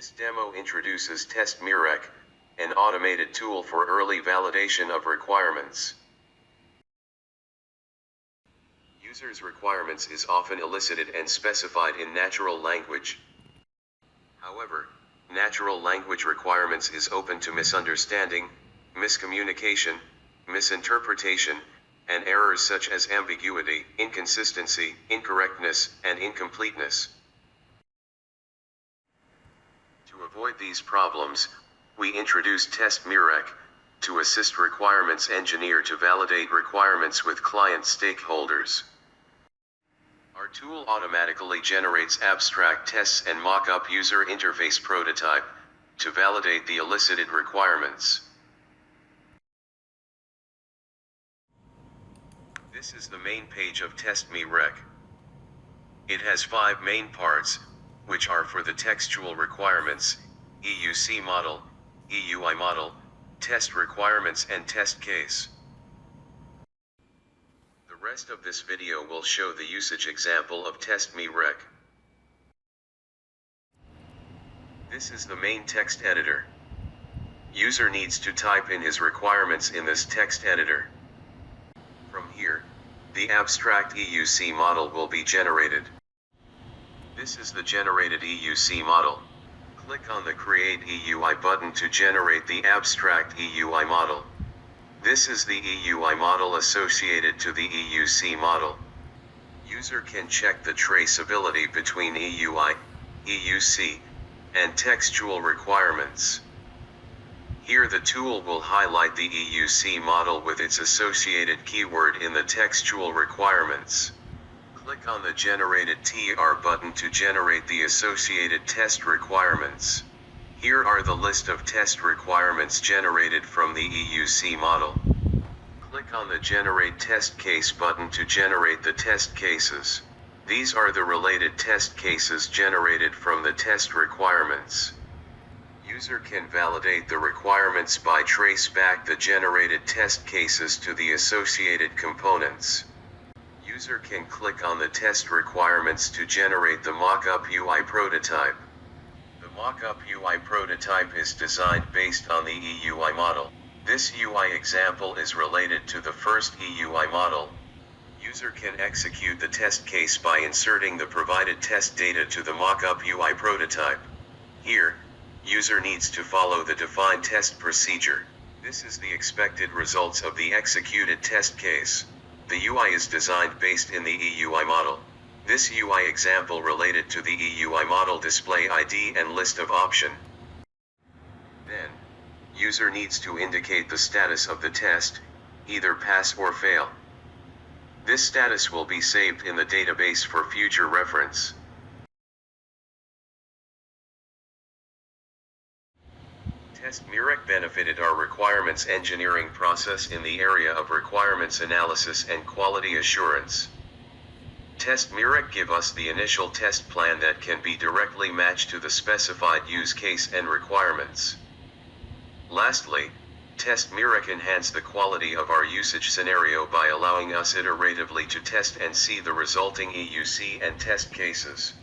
This demo introduces TestMEReq, an automated tool for early validation of requirements. Users' requirements is often elicited and specified in natural language. However, natural language requirements is open to misunderstanding, miscommunication, misinterpretation, and errors such as ambiguity, inconsistency, incorrectness, and incompleteness. To avoid these problems, we introduced TestMEReq to assist requirements engineer to validate requirements with client stakeholders. Our tool automatically generates abstract tests and mock-up user interface prototype to validate the elicited requirements. This is the main page of TestMEReq. It has 5 main parts, which are for the textual requirements, EUC model, EUI model, test requirements and test case. The rest of this video will show the usage example of TestMEReq. This is the main text editor. User needs to type in his requirements in this text editor. From here, the abstract EUC model will be generated. This is the generated EUC model. Click on the Create EUI button to generate the abstract EUI model. This is the EUI model associated to the EUC model. User can check the traceability between EUI, EUC, and textual requirements. Here the tool will highlight the EUC model with its associated keyword in the textual requirements. Click on the Generated TR button to generate the associated test requirements. Here are the list of test requirements generated from the EUC model. Click on the Generate Test Case button to generate the test cases. These are the related test cases generated from the test requirements. User can validate the requirements by trace back the generated test cases to the associated components. User can click on the test requirements to generate the mock-up UI prototype. The mock-up UI prototype is designed based on the EUI model. This UI example is related to the first EUI model. User can execute the test case by inserting the provided test data to the mock-up UI prototype. Here, user needs to follow the defined test procedure. This is the expected results of the executed test case. The UI is designed based in the EUI model. This UI example related to the EUI model display ID and list of option. Then, user needs to indicate the status of the test, either pass or fail. This status will be saved in the database for future reference. TestMEReq benefited our requirements engineering process in the area of requirements analysis and quality assurance. TestMEReq give us the initial test plan that can be directly matched to the specified use case and requirements. Lastly, TestMEReq enhance the quality of our usage scenario by allowing us iteratively to test and see the resulting EUC and test cases.